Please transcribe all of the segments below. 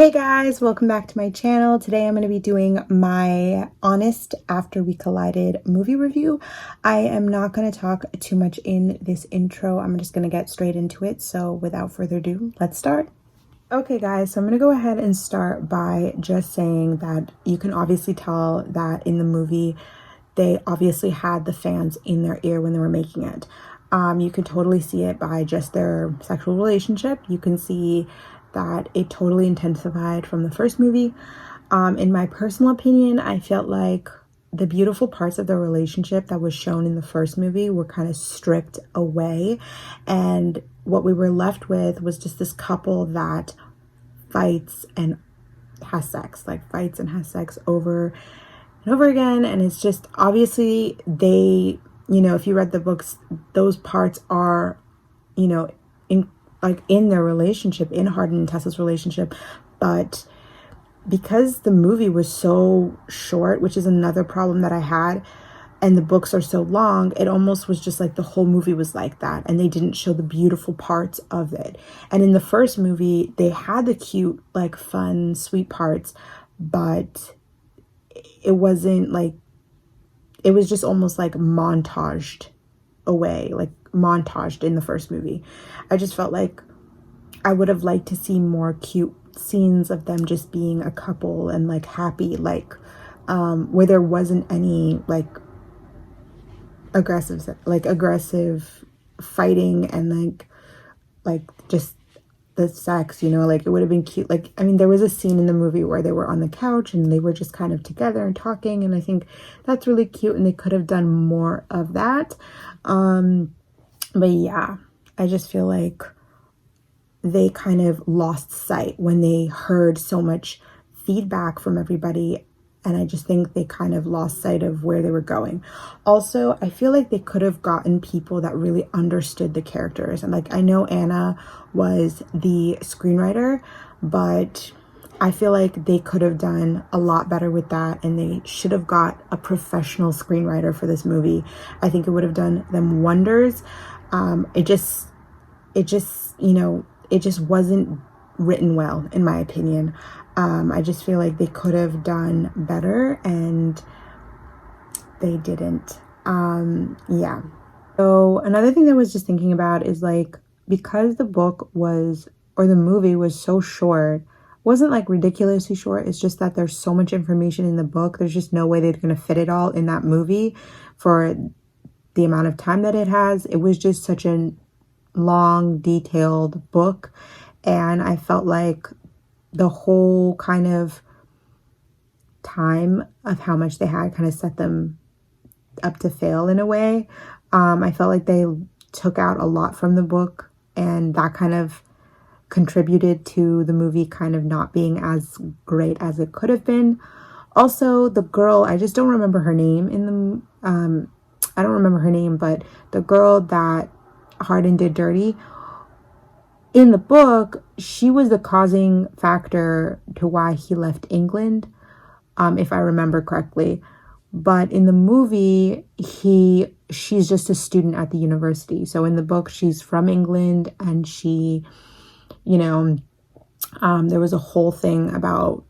Hey guys, welcome back to my channel. Today I'm going to be doing my honest After We Collided movie review. I am not going to talk too much in this intro. I'm just going to get straight into it. So without further ado, let's start. Okay guys, so I'm going to go ahead and start by just saying that you can obviously tell that in the movie, they obviously had the fans in their ear when they were making it. You can totally see it by just their sexual relationship. You can see that it totally intensified from the first movie. In my personal opinion, I felt like the beautiful parts of the relationship that was shown in the first movie were kind of stripped away. And what we were left with was just this couple that fights and has sex, over and over again. And it's just obviously they, if you read the books, those parts are, in their relationship, in Hardin and Tessa's relationship. But because the movie was so short, which is another problem that I had, and the books are so long, it almost was just like the whole movie was like that, and they didn't show the beautiful parts of it. And in the first movie, they had the cute, fun, sweet parts, but it wasn't it was just almost montaged away, montaged in the first movie. I just felt like I would have liked to see more cute scenes of them just being a couple and happy, where there wasn't any aggressive fighting and just the sex, it would have been cute. There was a scene in the movie where they were on the couch and they were just kind of together and talking, and I think that's really cute, and they could have done more of that. But yeah, I just feel like they kind of lost sight when they heard so much feedback from everybody, and I just think they kind of lost sight of where they were going. Also, I feel like they could have gotten people that really understood the characters. And I know Anna was the screenwriter, but I feel like they could have done a lot better with that, and they should have got a professional screenwriter for this movie. I think it would have done them wonders. It just wasn't written well, in my opinion. I just feel like they could have done better, and they didn't. Yeah. So another thing that I was just thinking about is because the book was, or the movie was so short, it wasn't ridiculously short. It's just that there's so much information in the book. There's just no way they're going to fit it all in that movie for the amount of time that it has. It was just such a long, detailed book, and I felt like the whole kind of time of how much they had kind of set them up to fail in a way. I felt like they took out a lot from the book, and that kind of contributed to the movie kind of not being as great as it could have been. Also, the girl, I just don't remember her name in the I don't remember her name, but the girl that Hardin did dirty, in the book, she was the causing factor to why he left England, if I remember correctly. But in the movie, she's just a student at the university. So in the book, she's from England, and she, there was a whole thing about,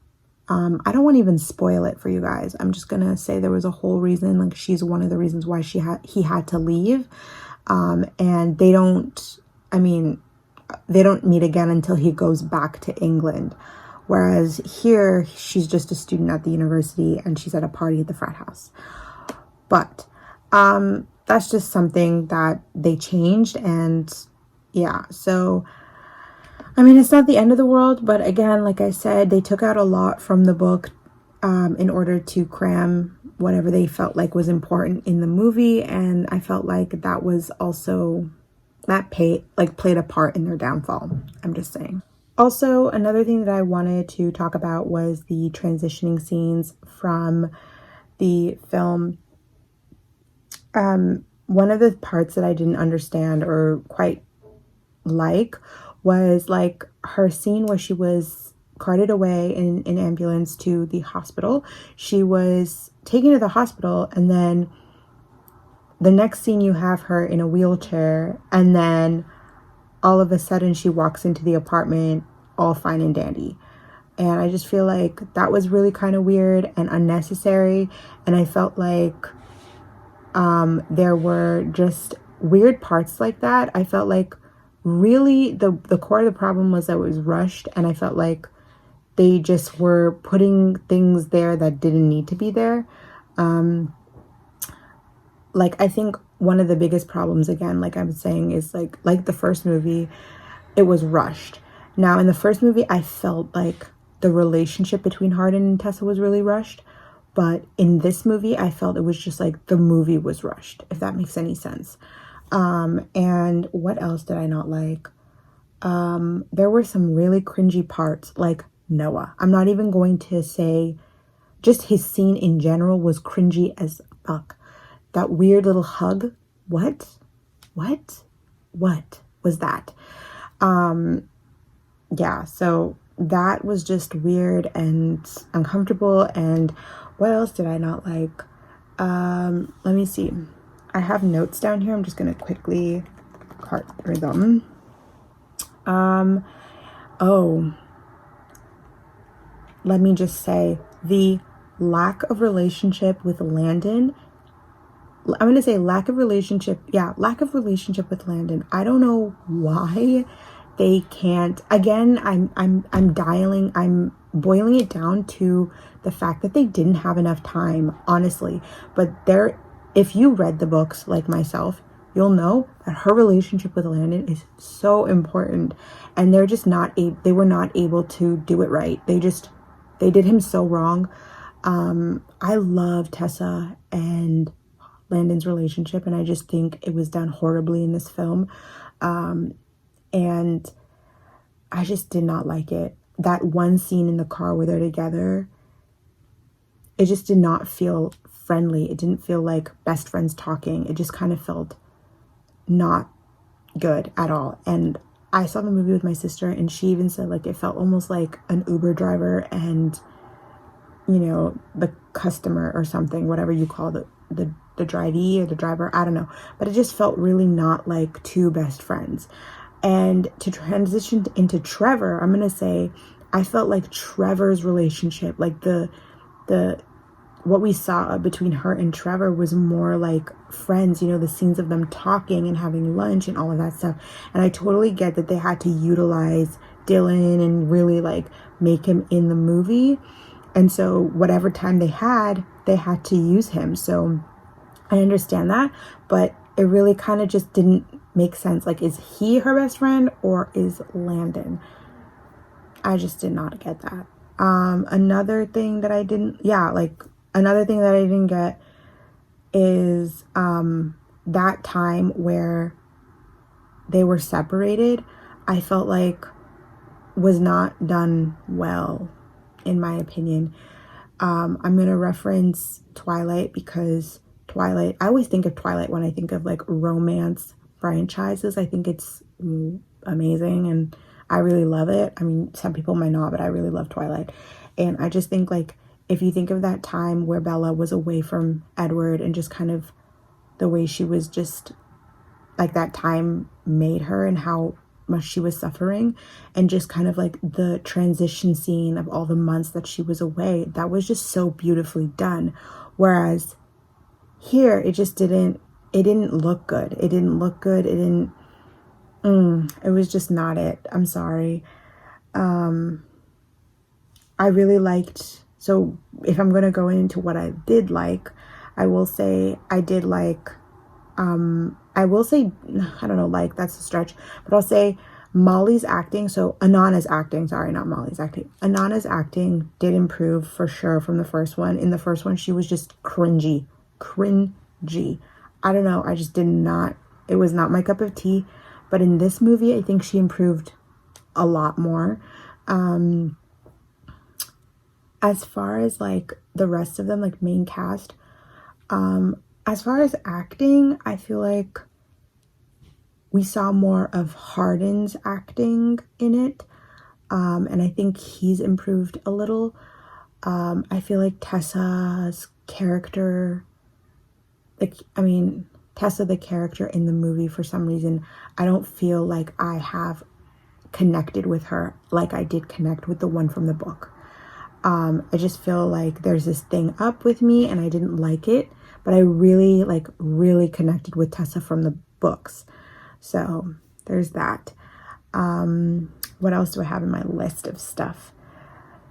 I don't want to even spoil it for you guys. I'm just gonna say there was a whole reason, she's one of the reasons why he had to leave. And they don't meet again until he goes back to England. Whereas here, she's just a student at the university, and she's at a party at the frat house. But that's just something that they changed, and yeah, so it's not the end of the world, but again, like I said, they took out a lot from the book in order to cram whatever they felt like was important in the movie, and I felt like that was also played a part in their downfall. I'm just saying. Also, another thing that I wanted to talk about was the transitioning scenes from the film. One of the parts that I didn't understand or quite was her scene where she was carted away in an ambulance to the hospital. She was taken to the hospital, and then the next scene you have her in a wheelchair, and then all of a sudden she walks into the apartment all fine and dandy. And I just feel like that was really kind of weird and unnecessary. And I felt like there were just weird parts like that. I felt like really the core of the problem was that it was rushed, and I felt like they just were putting things there that didn't need to be there. Like, I think one of the biggest problems, again, like I was saying, is like the first movie, it was rushed. Now, in the first movie, I felt like the relationship between Hardin and Tessa was really rushed. But in this movie, I felt it was just like the movie was rushed, if that makes any sense. And what else did I not like? There were some really cringy parts, like Noah. I'm not even going to say, just his scene in general was cringy as fuck. That weird little hug. What was that? Yeah, so that was just weird and uncomfortable. And what else did I not like? Let me see. I have notes down here. I'm just gonna quickly cart through them. Oh, let me just say, the lack of relationship with Landon. I'm going to say lack of relationship with Landon. I don't know why they can't. Again, I'm boiling it down to the fact that they didn't have enough time, honestly. But if you read the books like myself, you'll know that her relationship with Landon is so important, and they're just they were not able to do it right. They did him so wrong. I love Tessa and Landon's relationship, and I just think it was done horribly in this film. And I just did not like it. That one scene in the car where they're together, it just did not feel friendly. It didn't feel like best friends talking. It just kind of felt not good at all. And I saw the movie with my sister, and she even said like it felt almost like an Uber driver and, you know, the customer or something, whatever you call the drivee or the driver, I don't know. But it just felt really not like two best friends. And to transition into Trevor, I'm going to say I felt like Trevor's relationship, like what we saw between her and Trevor was more like friends, you know, the scenes of them talking and having lunch and all of that stuff. And I totally get that they had to utilize Dylan and really like make him in the movie. And so whatever time they had to use him. So I understand that, but it really kind of just didn't make sense. Like, is he her best friend or is Landon? I just did not get that. Another thing that I didn't get is that time where they were separated, I felt like was not done well, in my opinion. I'm going to reference Twilight because I always think of Twilight when I think of like romance franchises. I think it's amazing and I really love it. I mean, some people might not, but I really love Twilight. And I just think like, if you think of that time where Bella was away from Edward and just kind of the way she was just like that time made her and how much she was suffering, and just kind of like the transition scene of all the months that she was away, that was just so beautifully done. Whereas here, it didn't look good. It was just not it. I'm sorry. I really liked, so if I'm going to go into what I did like, I will say I did like, I don't know, like that's a stretch, but I'll say Molly's acting, so Anana's acting, sorry, not Molly's acting. Anana's acting did improve for sure from the first one. In the first one, she was just cringy. I don't know, I just it was not my cup of tea. But in this movie, I think she improved a lot more. As far as like the rest of them, like main cast, as far as acting, I feel like we saw more of Hardin's acting in it. And I think he's improved a little. I feel like Tessa's character, Tessa, the character in the movie, for some reason, I don't feel like I have connected with her like I did connect with the one from the book. I just feel like there's this thing up with me and I didn't like it, but I really really connected with Tessa from the books. So there's that. What else do I have in my list of stuff?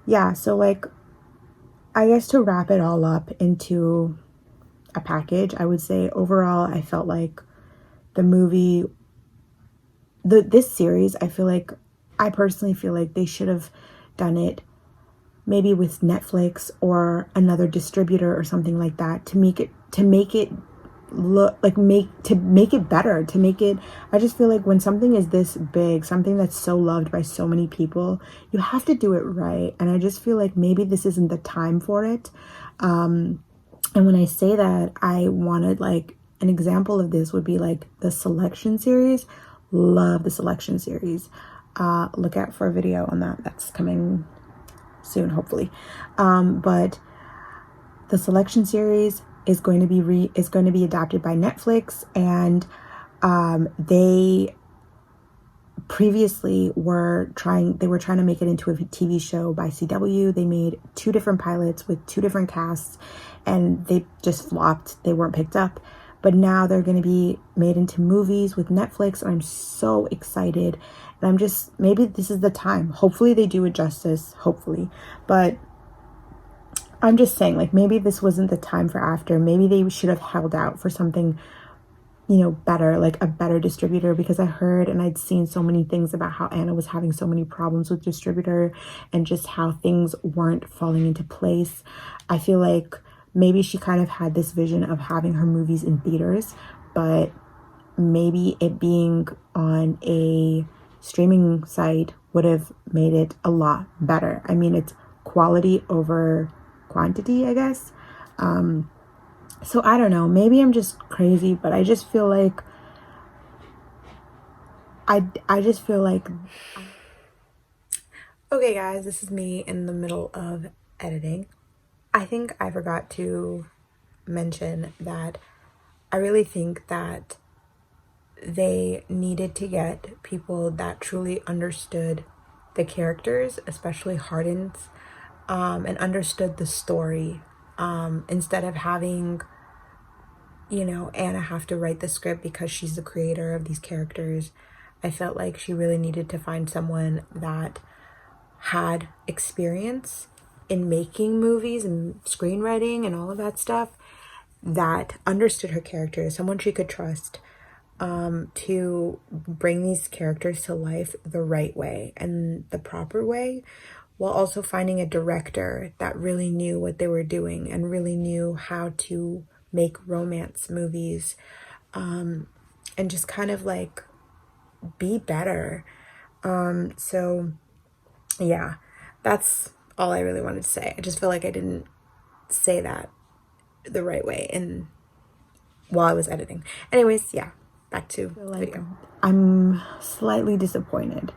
Yeah, so like, I guess to wrap it all up into a package, I would say overall I felt like the movie, this series, I personally feel like they should have done it maybe with Netflix or another distributor or something like that to make it look like, to make it better, to make it, I just feel like when something is this big, something that's so loved by so many people, you have to do it right. And I just feel like maybe this isn't the time for it. And when I say that, I wanted, like, an example of this would be like the Selection series. Love the Selection series. Look out for a video on that. That's coming soon, hopefully. But the Selection series is going to be adapted by Netflix, and they previously were trying to make it into a TV show by CW. They made 2 different pilots with 2 different casts, and they just flopped. They weren't picked up. But now they're going to be made into movies with Netflix, and I'm so excited. And I'm just, maybe this is the time. Hopefully they do it justice, hopefully. But I'm just saying, like, maybe this wasn't the time for After. Maybe they should have held out for something, you know, better, like a better distributor, because I heard and I'd seen so many things about how Anna was having so many problems with distributor and just how things weren't falling into place. I feel like maybe she kind of had this vision of having her movies in theaters, but maybe it being on a streaming site would have made it a lot better. I mean, it's quality over quantity, I guess. So I don't know, maybe I'm just crazy, but I just feel like okay guys, this is me in the middle of editing. I think I forgot to mention that I really think that they needed to get people that truly understood the characters, especially Hardin's, and understood the story, instead of having, you know, Anna have to write the script because she's the creator of these characters. I felt like she really needed to find someone that had experience in making movies and screenwriting and all of that stuff, that understood her characters, someone she could trust, to bring these characters to life the right way and the proper way, while also finding a director that really knew what they were doing and really knew how to make romance movies, and just kind of like be better. So yeah, that's all I really wanted to say. I just feel like I didn't say that the right way and while I was editing. Anyways, yeah, back to the video. I'm slightly disappointed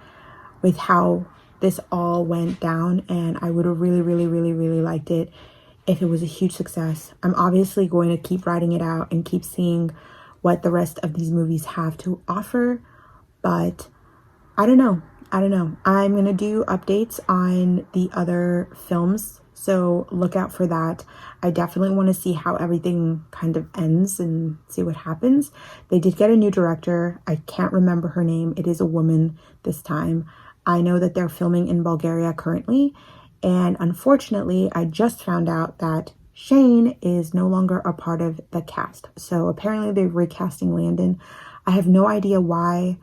with how this all went down, and I would have really liked it if it was a huge success. I'm obviously going to keep writing it out and keep seeing what the rest of these movies have to offer, but I don't know. I'm going to do updates on the other films, so look out for that. I definitely want to see how everything kind of ends and see what happens. They did get a new director. I can't remember her name. It is a woman this time. I know that they're filming in Bulgaria currently, and unfortunately, I just found out that Shane is no longer a part of the cast. So apparently they're recasting Landon. I have no idea why.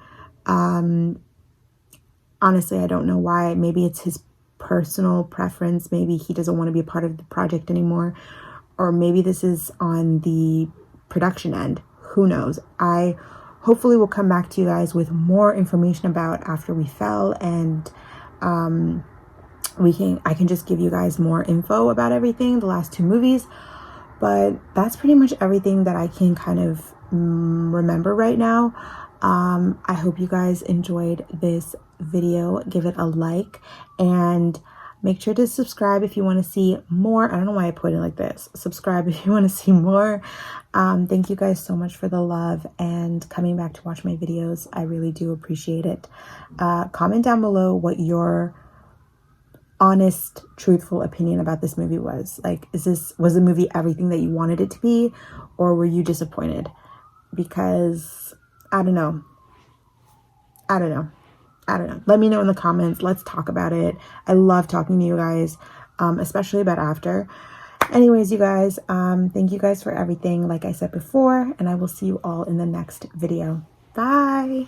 Honestly, I don't know why. Maybe it's his personal preference. Maybe he doesn't want to be a part of the project anymore. Or maybe this is on the production end. Who knows? I hopefully will come back to you guys with more information about After We Fell, and I can just give you guys more info about everything, the last 2 movies. But that's pretty much everything that I can kind of remember right now. I hope you guys enjoyed this video. Give it a like and make sure to subscribe if you want to see more. I don't know why I put it like this. Subscribe if you want to see more. Thank you guys so much for the love and coming back to watch my videos. I really do appreciate it. Comment down below what your honest, truthful opinion about this movie was. Like, was the movie everything that you wanted it to be, or were you disappointed? Because I don't know. Let me know in the comments. Let's talk about it. I love talking to you guys, especially about After. Anyways, you guys, thank you guys for everything, like I said before, and I will see you all in the next video. Bye.